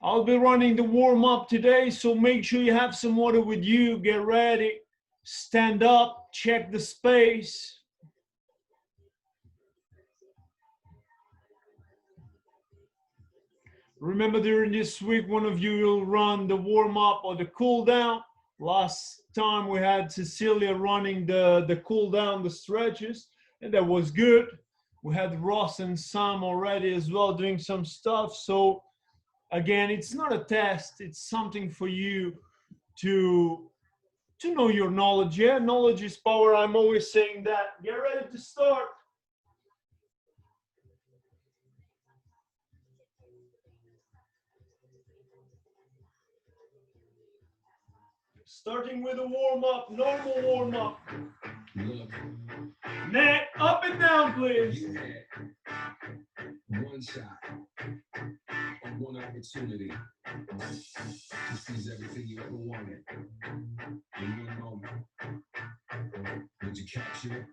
I'll be running the warm-up today, so make sure you have some water with you. Get ready, stand up, check the space. Remember, during this week, one of you will run the warm-up or the cool-down. Last time we had Cecilia running the cool-down, the stretches, and that was good. We had Ross and Sam already as well doing some stuff. So again, it's not a test, it's something for you to know your knowledge. Yeah, knowledge is power. I'm always saying that. Get ready to start. Starting with a warm-up, normal warm-up. Neck up and down, please. One shot, or one opportunity to seize everything you ever wanted in one moment. Would you capture it,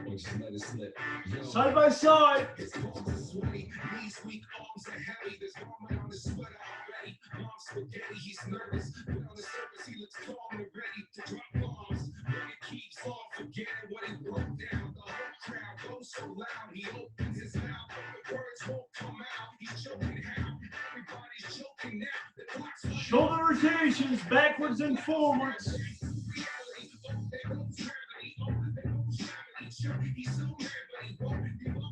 or just let it slip? Yo. Side by side. His palms are sweaty, knees weak, arms are heavy. There's vomit on his sweater already. Mom's spaghetti, he's nervous, but on the surface he looks calm and ready to drop bombs. But it keeps on forgetting what he broke down. The whole crowd goes so loud, he opens his mouth, but the words won't come out. He's choking how? Everybody's choking now. The clock's running. Shoulder rotations, backwards and forwards. He's so mad, but he won't give up.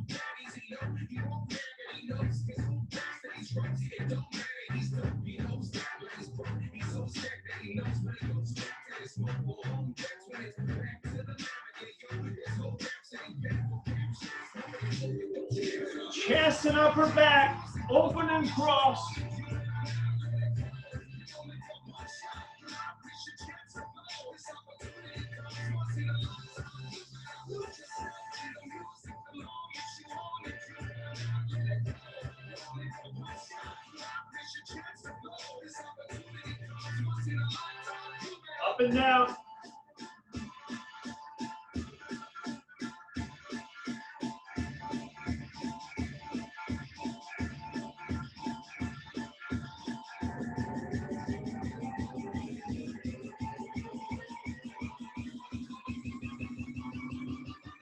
Easy, no, he won't care, but he knows his whole past that he's right. It don't matter, he's dope, he knows that, but he's broke. He's so scared that he knows when he goes back to his mobile home. That's when it's back to the limit. Yeah, yo, his whole rap said he back for Chest and upper back, open and cross. Up and down.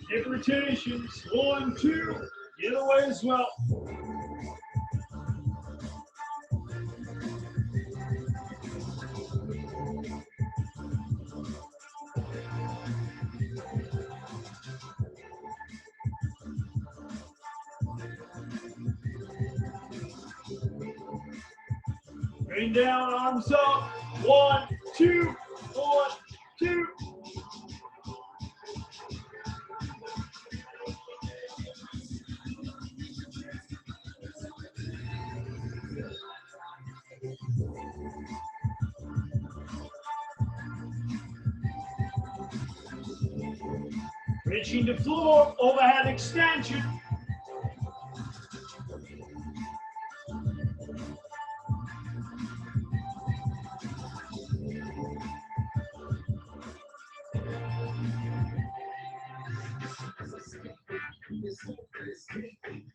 Hip rotations, 1, 2, the other way as well. Rain down, arms up, 1, 2, 1, 2. Reaching the floor, overhead extension.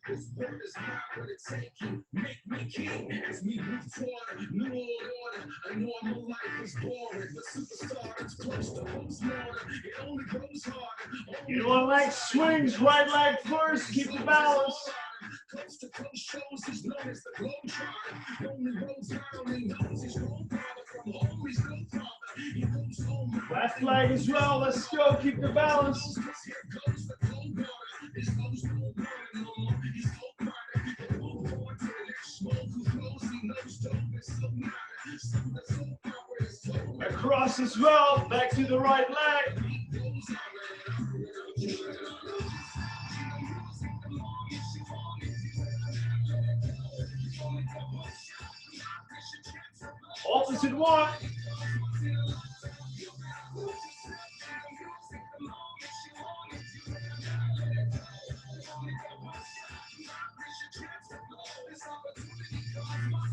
This word is not what it's taking. Make me king as we move toward a new order. A normal life is boring, but superstar is close to post-mortem. It only grows harder. You know, like swings, right leg first, keep the balance. Coast to coast shows he's known as the globetrotter. Only roads down, only knows his own father. From home he's no father. He goes home. Left leg as well, let's go, keep the balance. Here goes the cold water. His nose no water no more. He's so proud. It won't go until the next smoke. Who knows he knows dope is so matter. Some the soul power is told. Across as well, back to the right leg. Opposite one.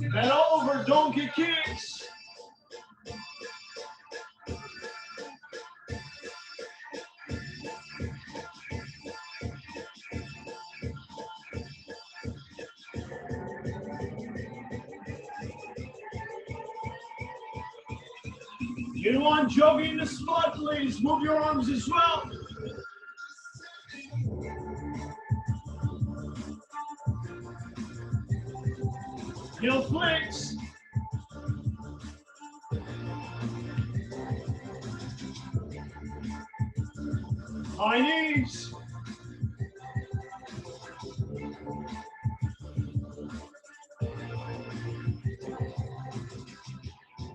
And over, donkey kicks. Good one, jogging the spot, please. Move your arms as well. Heel flicks. High knees.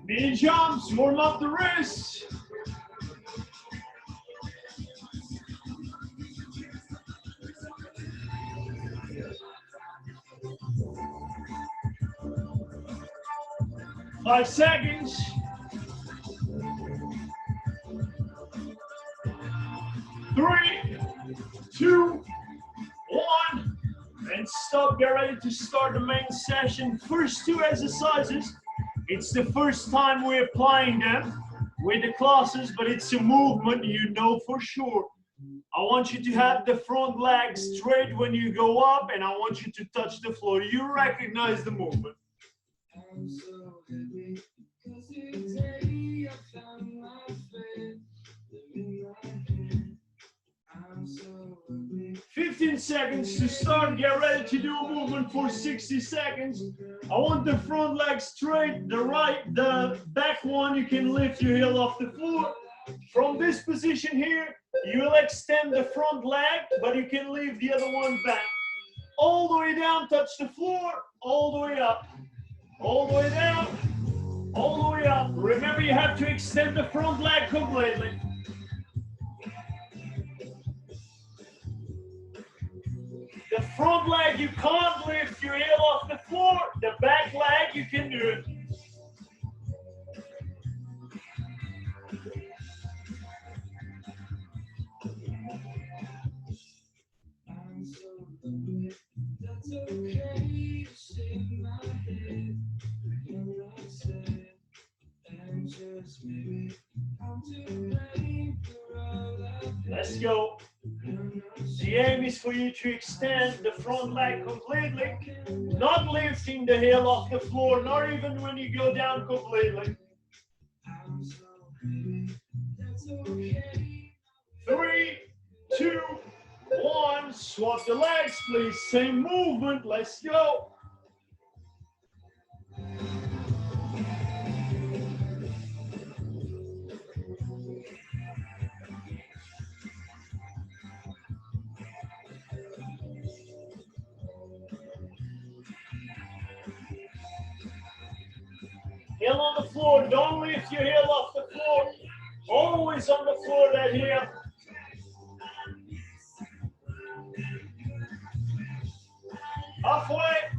Knee jumps, warm up the wrists. Five seconds. 3, 2, 1. And stop, get ready to start the main session. First two exercises. It's the first time we're applying them with the classes, but it's a movement you know for sure. I want you to have the front leg straight when you go up, and I want you to touch the floor. You recognize the movement. I'm so happy because today I found my faith in my head. I'm so happy. 15 seconds to start. Get ready to do a movement for 60 seconds. I want the front leg straight, the back one, you can lift your heel off the floor. From this position here, you will extend the front leg, but you can leave the other one back. All the way down, touch the floor, all the way up. All the way down, all the way up. Remember, you have to extend the front leg completely. The front leg, you can't lift your heel off the floor. The back leg, you can do it. I'm so lonely, that's okay to shake my head. You're upset, and just maybe I'm to blame for all of it. Let's go. The aim is for you to extend the front leg completely, not lifting the heel off the floor, not even when you go down completely. 3, 2, 1, swap the legs, please. Same movement, let's go. Heel on the floor, don't lift your heel off the floor. Always on the floor, that heel. Halfway.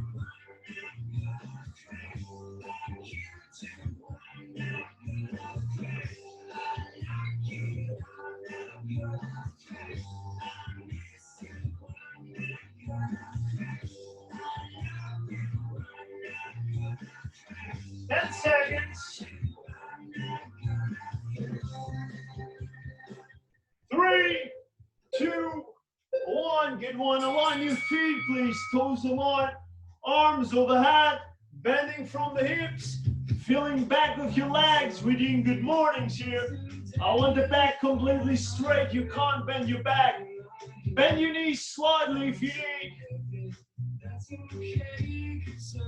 Ten seconds. 3, 2, 1. Good one. Align your feet, please. Toes aligned. Arms overhead. Bending from the hips. Feeling back of your legs. We're doing good mornings here. I want the back completely straight. You can't bend your back. Bend your knees slightly if you need. That's okay. So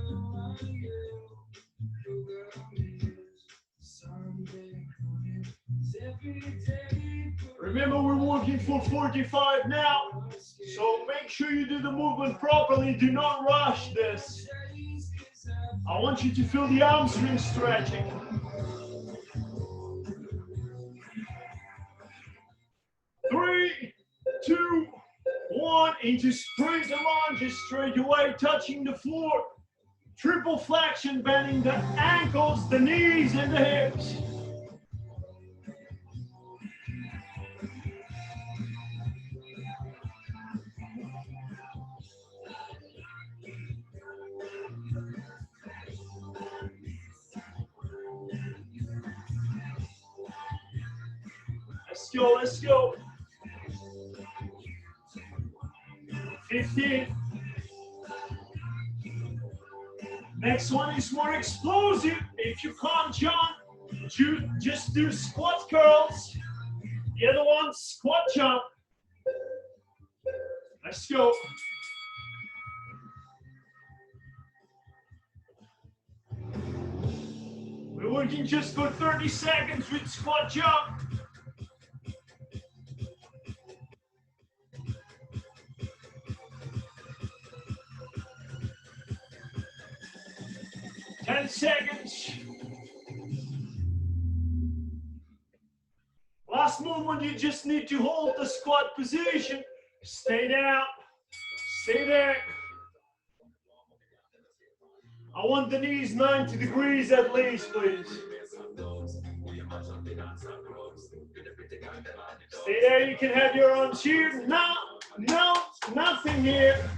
remember, we're working for 45 now, so make sure you do the movement properly. Do not rush this. I want you to feel the hamstring stretching. 3, 2, 1, into sprint and lunges straight away, touching the floor. Triple flexion, bending the ankles, the knees, and the hips. Let's go, let's go. 15. Next one is more explosive. If you can't jump, Just do squat curls. The other one, squat jump. Let's go. We're working just for 30 seconds with squat jump. Ten seconds. Last movement, you just need to hold the squat position. Stay down. Stay there. I want the knees 90 degrees at least, please. Stay there, you can have your arms here. No, nothing here.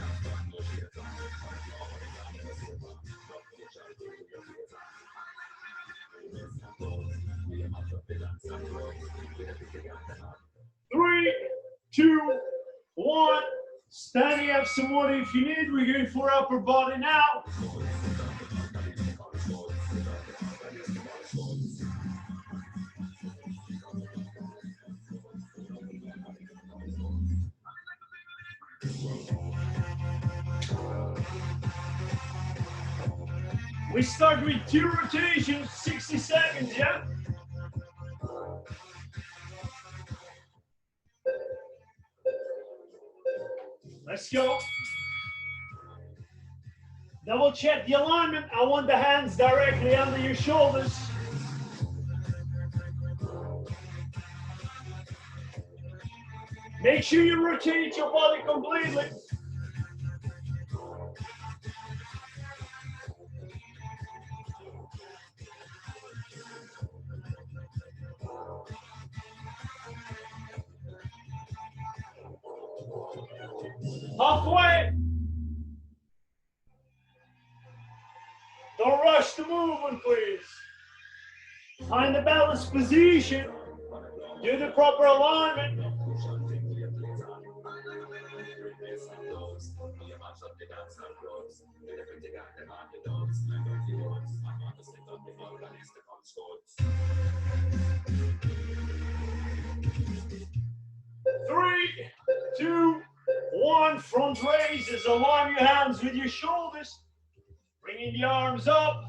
Three, two, one. Standing up some more if you need. We're going for upper body now. We start with 2 rotations, 60 seconds, yeah? Let's go. Double check the alignment. I want the hands directly under your shoulders. Make sure you rotate your body completely. Halfway. Don't rush the movement, please. Find the balanced position. Do the proper alignment. Three, two, one. Front raises. Align your hands with your shoulders. Bringing the arms up.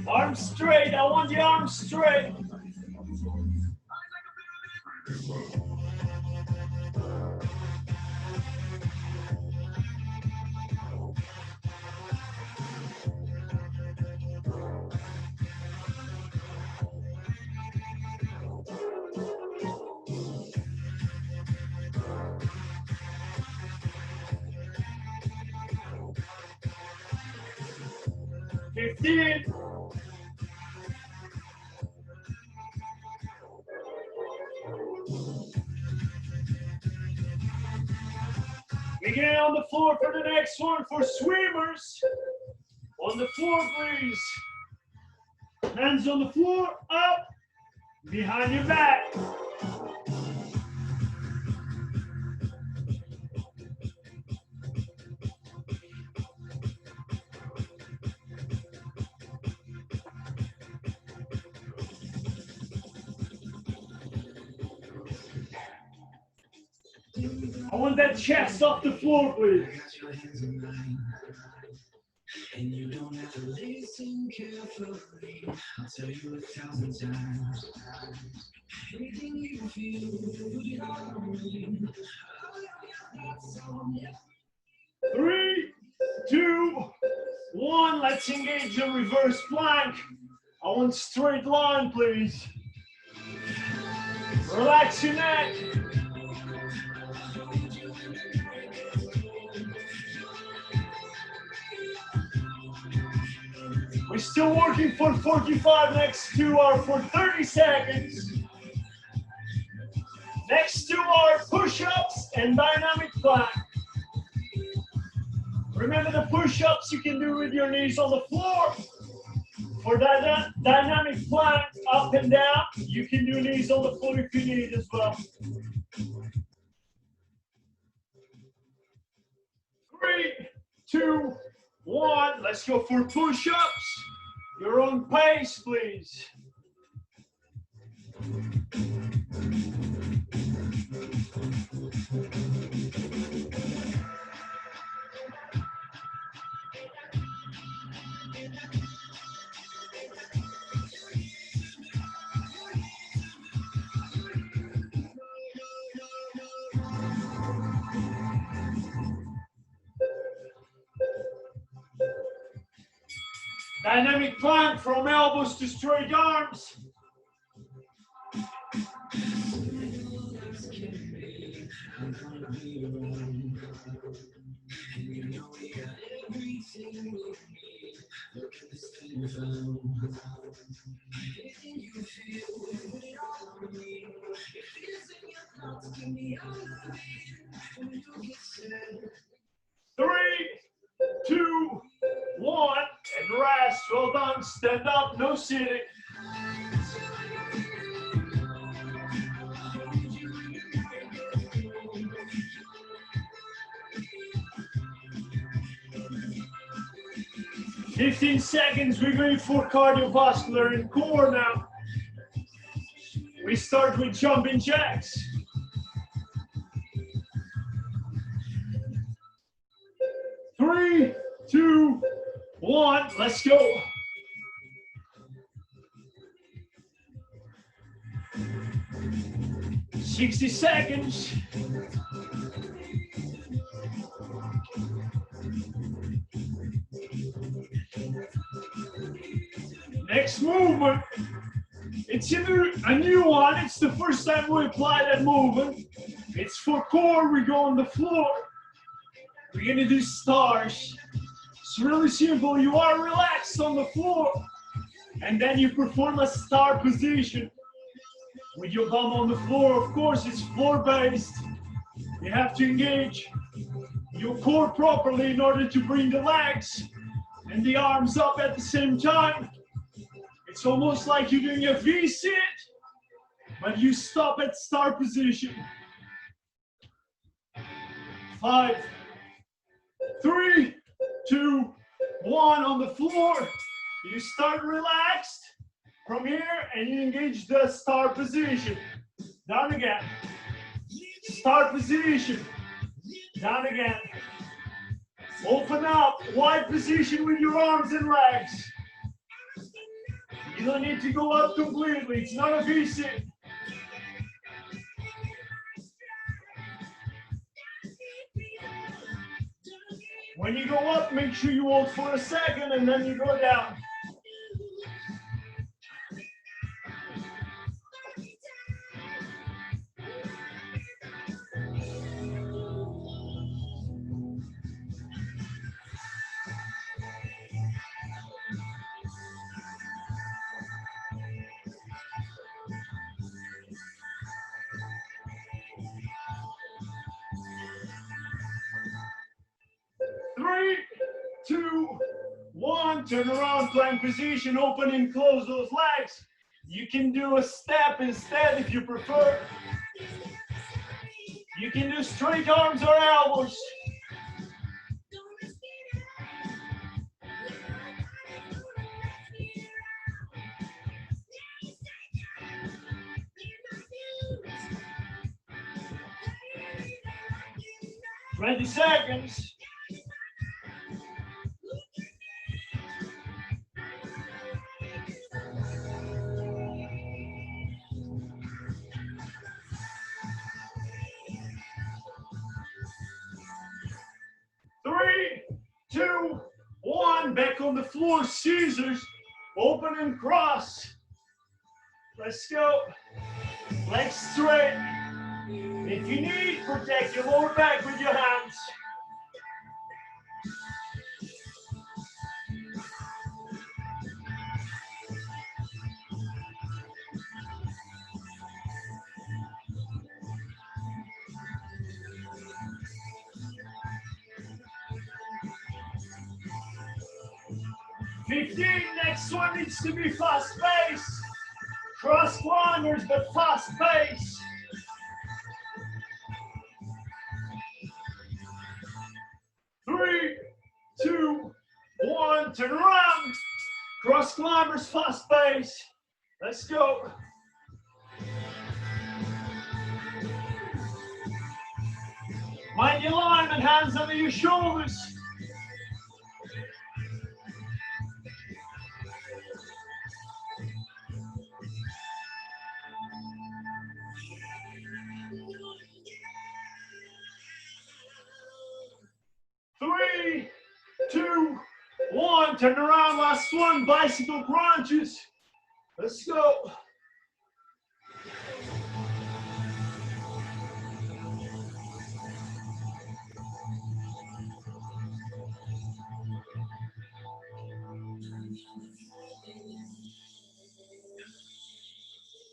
Arms straight. I want the arms straight. We get on the floor for the next one for swimmers. On the floor, please. Hands on the floor, up, behind your back. I want that chest off the floor, please. And you don't have to listen carefully. I'll tell you 1,000 times. Anything you feel, put it on me. 3, 2, 1. Let's engage the reverse plank. I want straight line, please. Relax your neck. We're still working for 45. Next 2 are for 30 seconds. Next 2 are push-ups and dynamic plank. Remember the push-ups you can do with your knees on the floor. For that dynamic plank, up and down, you can do knees on the floor if you need as well. 3, 2, 1. Let's go for push-ups. Your own pace, please. Dynamic plank from elbows to straight arms. Three, 2, 1, and rest. Well done. Stand up, no sitting. "15 seconds, we're going for cardiovascular and core now. We start with jumping jacks. 3, 2, 1, let's go. "60 seconds. Next movement. It's a new one. It's the first time we apply that movement. It's for core. We go on the floor. We're gonna do stars. It's really simple. You are relaxed on the floor, and then you perform a star position with your bum on the floor. Of course, it's floor-based. You have to engage your core properly in order to bring the legs and the arms up at the same time. It's almost like you're doing a V-sit, but you stop at star position. 5, 3, 2, 1 on the floor. You start relaxed from here and you engage the star position. Down again. Star position. Down again. Open up. Wide position with your arms and legs. You don't need to go up completely. It's not a V-sit. When you go up, make sure you hold for a second and then you go down. Three, 2, 1, turn around, plank position, open and close those legs. You can do a step instead if you prefer. You can do straight arms or elbows. "20 seconds. 3, 2, 1, back on the floor, scissors, open and cross. Let's go. Legs straight. If you need, protect your lower back with your hands. 15, next one needs to be fast pace. Cross climbers, but fast pace. 3, 2, 1, turn around. Cross climbers, fast pace. Let's go. Mind your alignment, hands under your shoulders. Three, 2, 1, turn around, last one, bicycle crunches. Let's go.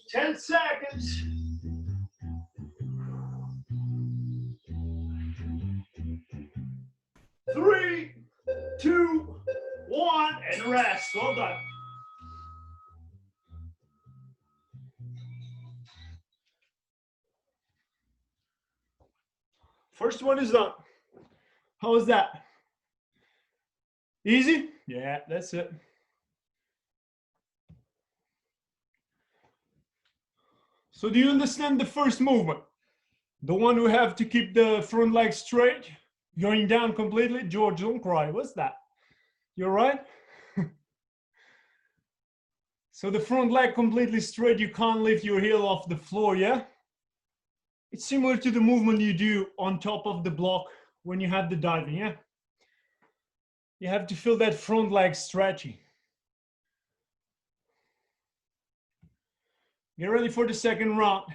Ten seconds. 3, 2, 1, and rest. Well done. First one is done. How was that? Easy? Yeah, that's it. So do you understand the first movement? The one we have to keep the front leg straight, going down completely? George, don't cry. What's that? You're right? So the front leg completely straight, you can't lift your heel off the floor, yeah? It's similar to the movement you do on top of the block when you have the diving, yeah? You have to feel that front leg stretchy. Get ready for the second round.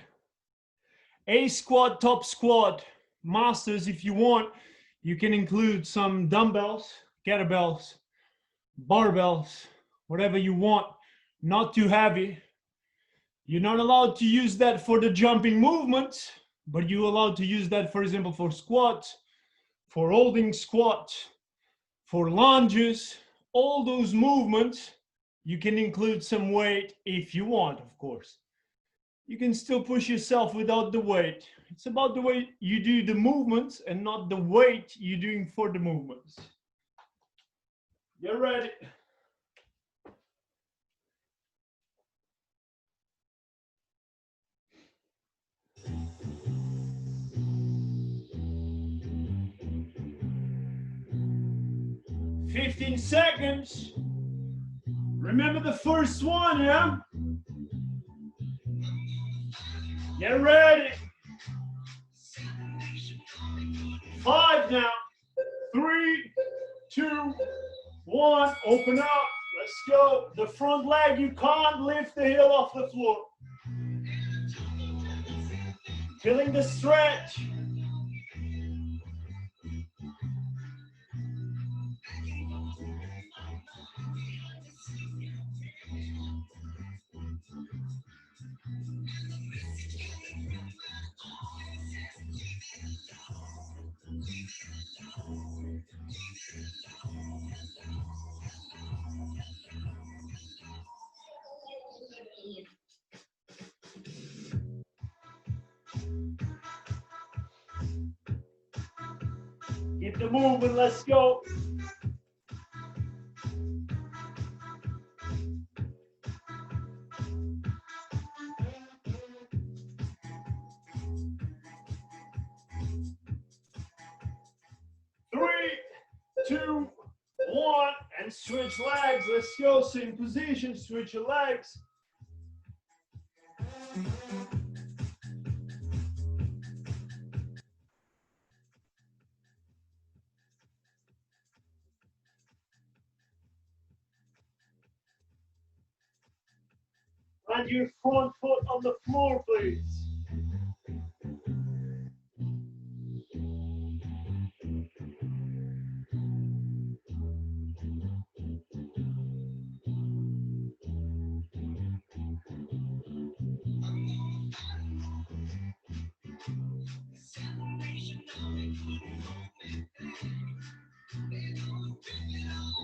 A squat, top squat. Masters, if you want, you can include some dumbbells, kettlebells, barbells, whatever you want, not too heavy. You're not allowed to use that for the jumping movements, but you're allowed to use that, for example, for squats, for holding squats, for lunges, all those movements. You can include some weight if you want, of course. You can still push yourself without the weight. It's about the way you do the movements and not the weight you're doing for the movements. Get ready. "15 seconds. Remember the first one, yeah? Get ready. 5 now. 3, 2, 1. Open up. Let's go. The front leg, you can't lift the heel off the floor. Feeling the stretch. Keep the movement. Let's go. Three, 2, 1, and switch legs. Let's go. Same position. Switch your legs. And your front foot on the floor, please.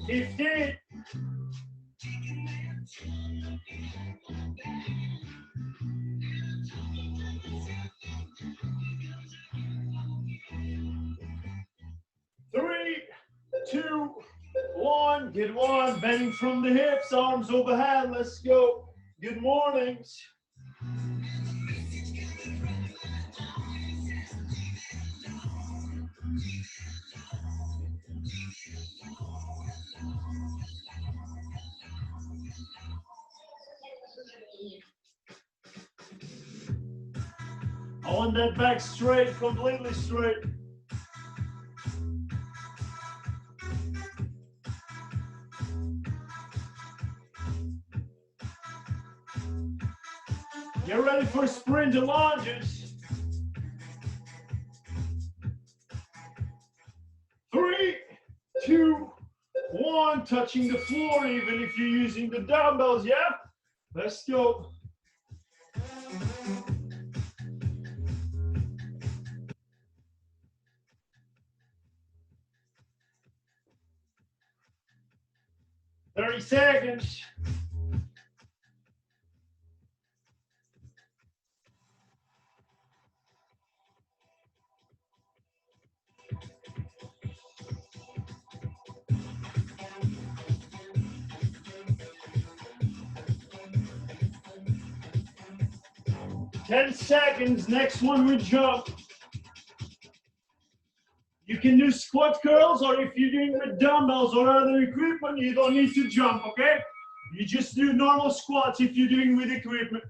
"15. 2, 1. Good one. Bending from the hips, arms overhead. Let's go. Good mornings. I want that back straight, completely straight. Get ready for sprint and lunges. 3, 2, 1. Touching the floor, even if you're using the dumbbells, yeah? Let's go. "30 seconds. "10 seconds. Next one we jump. You can do squat curls, or if you're doing with dumbbells or other equipment, you don't need to jump, okay? You just do normal squats if you're doing with equipment.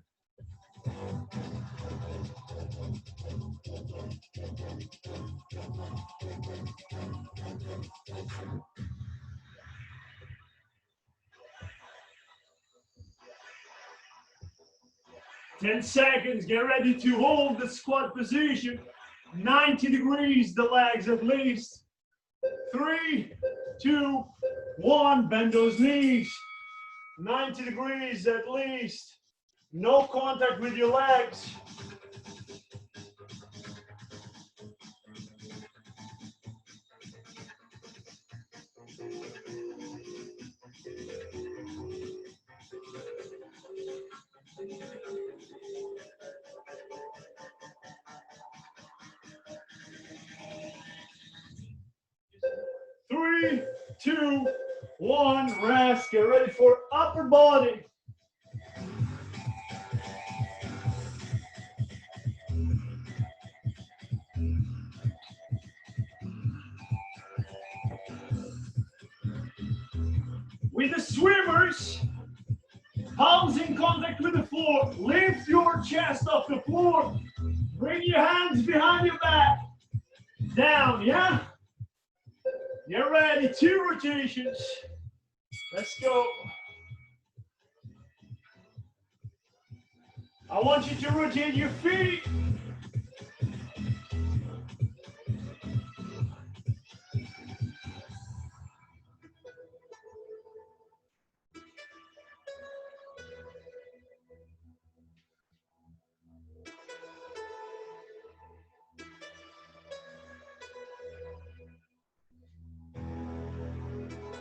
"10 seconds. Get ready to hold the squat position. 90 degrees, the legs at least. 3, 2, 1. Bend those knees. 90 degrees at least. No contact with your legs. Three, 2, 1. Rest. Get ready for upper body. With the swimmers, palms in contact with the floor. Lift your chest off the floor. Bring your hands behind your back. Down, yeah? Get ready. 2 rotations. Let's go. I want you to rotate your feet.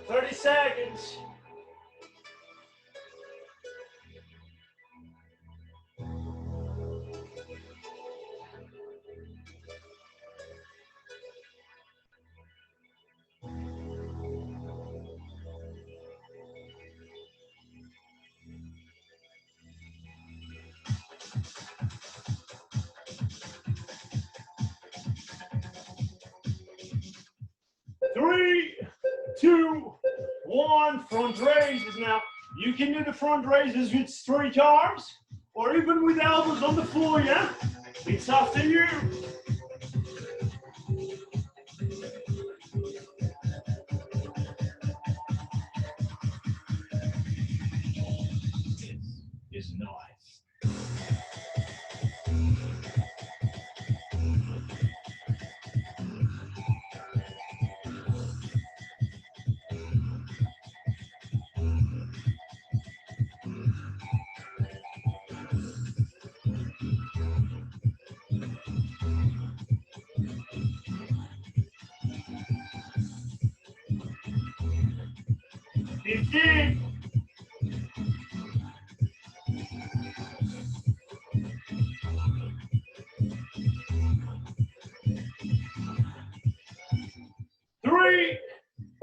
"30 seconds. Three, 2, 1. Front raises now. You can do the front raises with straight arms or even with elbows on the floor, yeah? It's up to you. This is nice. "15. 3,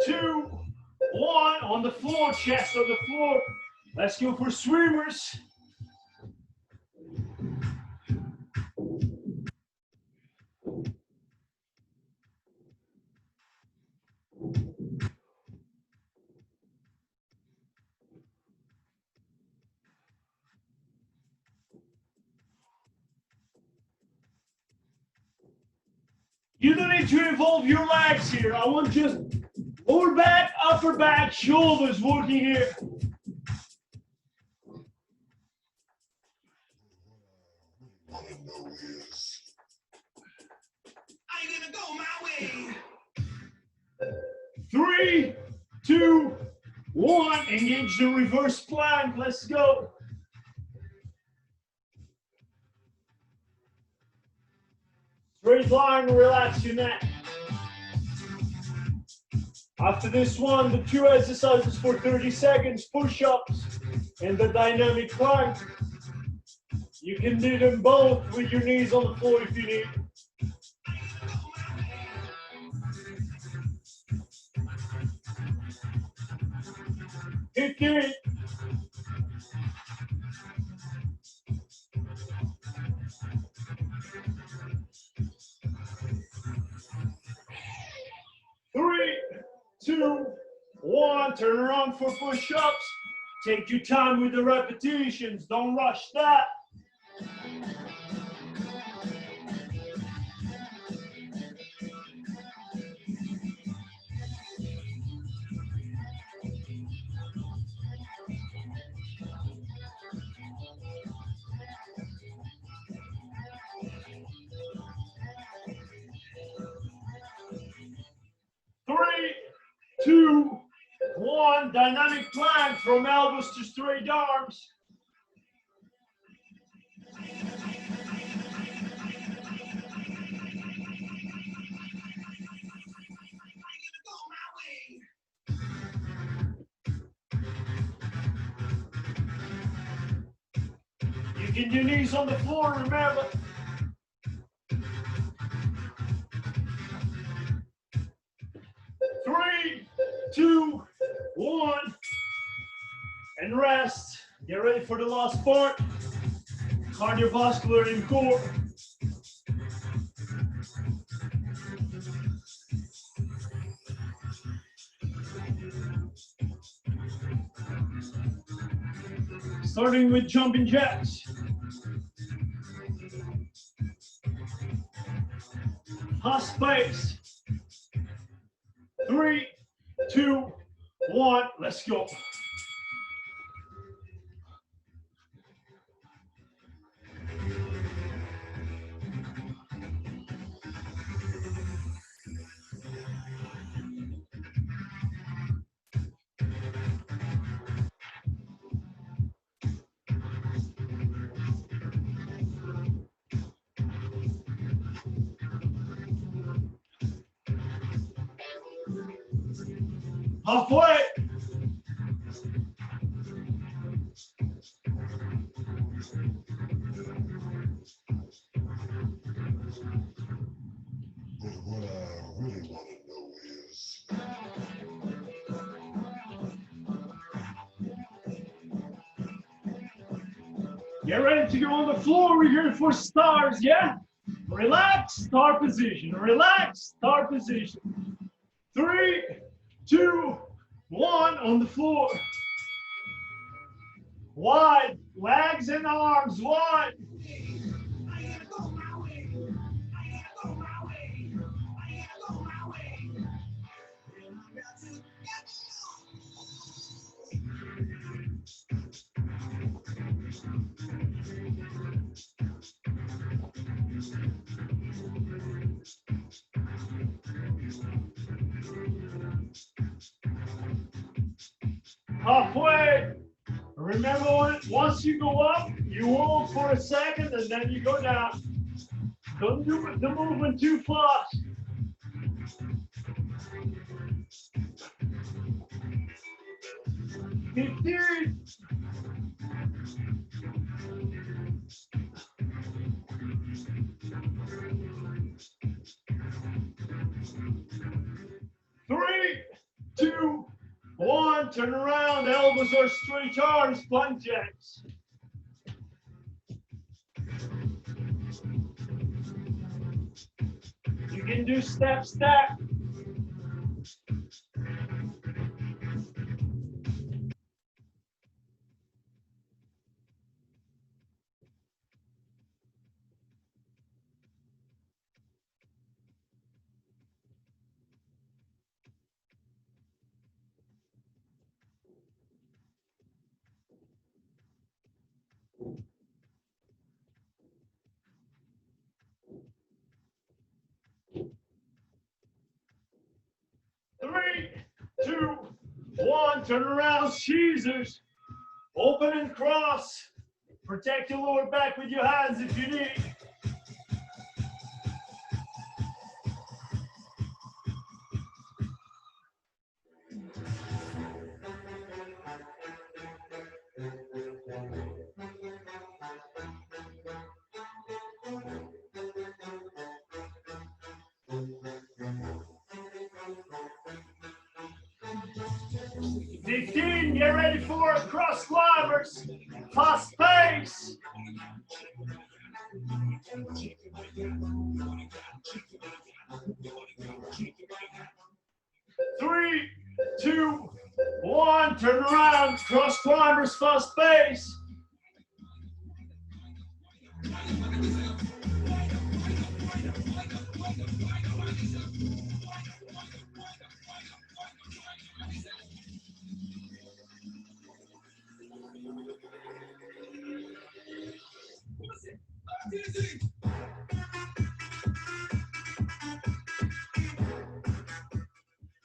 2, the floor, chest on the floor. Let's go for swimmers. You don't need to involve your legs here. I want just lower back, upper back, shoulders working here. What I know is I'm gonna go my way. 3, 2, 1. Engage the reverse plank. Let's go. Straight line, relax your neck. After this one, the 2 exercises for 30 seconds, push-ups and the dynamic plank. You can do them both with your knees on the floor if you need. 15. 3, 2, 1. Turn around for push-ups. Take your time with the repetitions. Don't rush that. Three, 2, 1. Dynamic plank from elbows to straight arms. You can do knees on the floor, remember. 3, 2, 1. And rest. Get ready for the last part. Cardiovascular and core. Starting with jumping jacks. Fast pace. 3, 2, 1. Let's go. Halfway. But what I really want to know is Get ready to go on the floor. We're here for stars, yeah? Relax, star position. Relax, star position. 3, 2, 1 on the floor. Wide, legs and arms wide. Halfway. Remember, once you go up, you hold for a second and then you go down. Don't do the movement too fast. 15. 3, 2, 1. 1, turn around, elbows are straight arms, plank jacks. You can do step, step. Three, two, one, turn around, Caesars. Open and cross. Protect your lower back with your hands if you need. Get ready for cross climbers. Fast pace. 3, 2, 1, turn around, cross climbers, fast pace.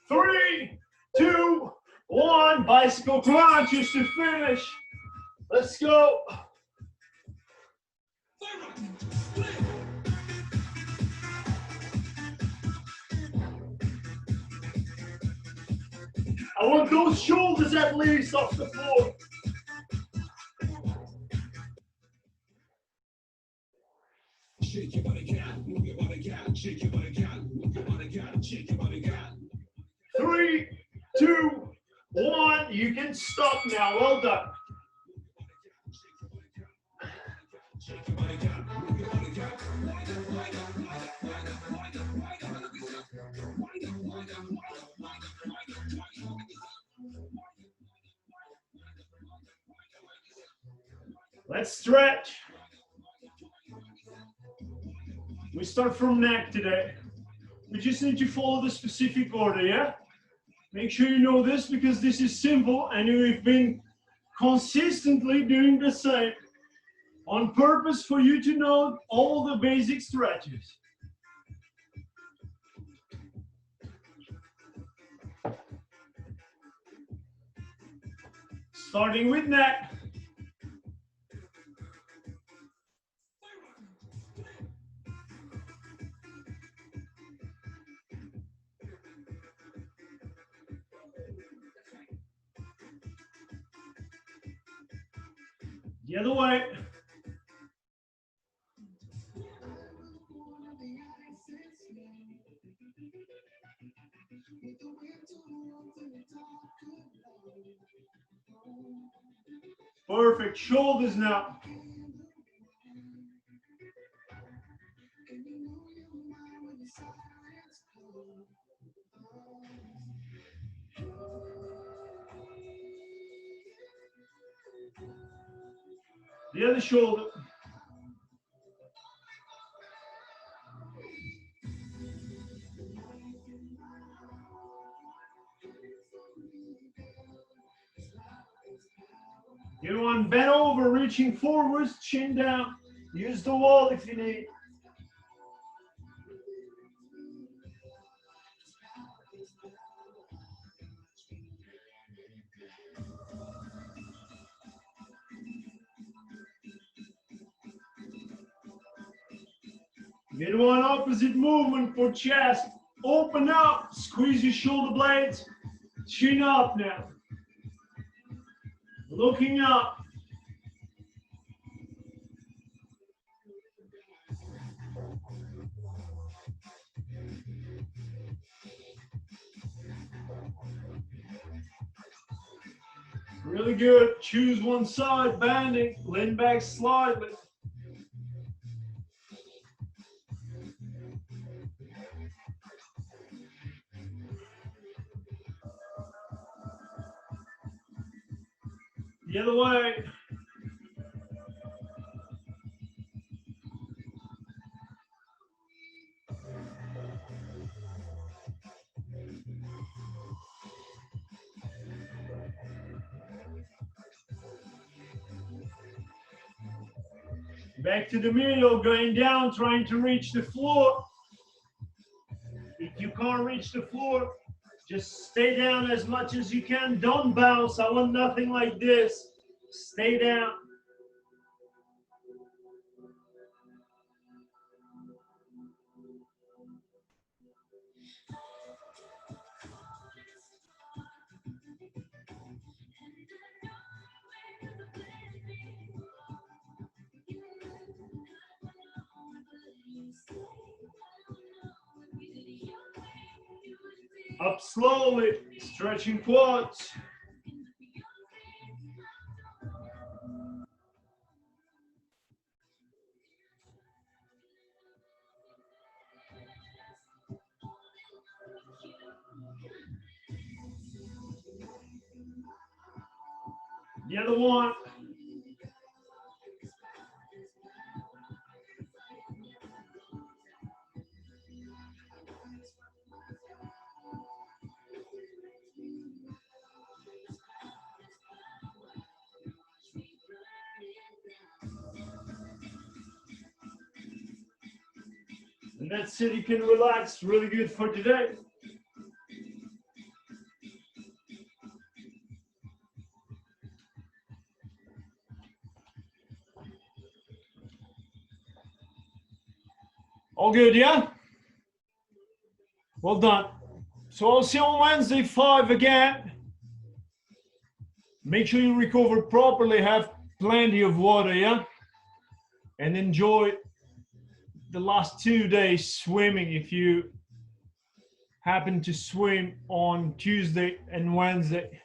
Three, two, one, bicycle crunches to finish. Let's go. I want those shoulders at least off the floor. Shake your body, cat. Move your body, cat. Shake your body, cat. Move your body, cat. Shake your body, cat. 3, 2, 1. You can stop now. Well done. Shake your body, cat. Move your body, cat. Let's stretch. We start from neck today. We just need to follow the specific order, yeah? Make sure you know this because this is simple and we've been consistently doing the same on purpose for you to know all the basic stretches. Starting with neck. The other way. Perfect. Shoulders now. The other shoulder. Good one. Bend over, reaching forwards, chin down. Use the wall if you need. Good one. Opposite movement for chest. Open up. Squeeze your shoulder blades. Chin up now. Looking up. Really good. Choose one side, banding, lean back slightly. The other way. Back to the middle, going down, trying to reach the floor. If you can't reach the floor, just stay down as much as you can. Don't bounce. I want nothing like this. Stay down. Up slowly, stretching quads. The other one. And that's it, you can relax, really good for today. All good, yeah? Well done. So I'll see you on Wednesday, 5 again. Make sure you recover properly, have plenty of water, yeah? And enjoy the last 2 days swimming if you happen to swim on Tuesday and Wednesday.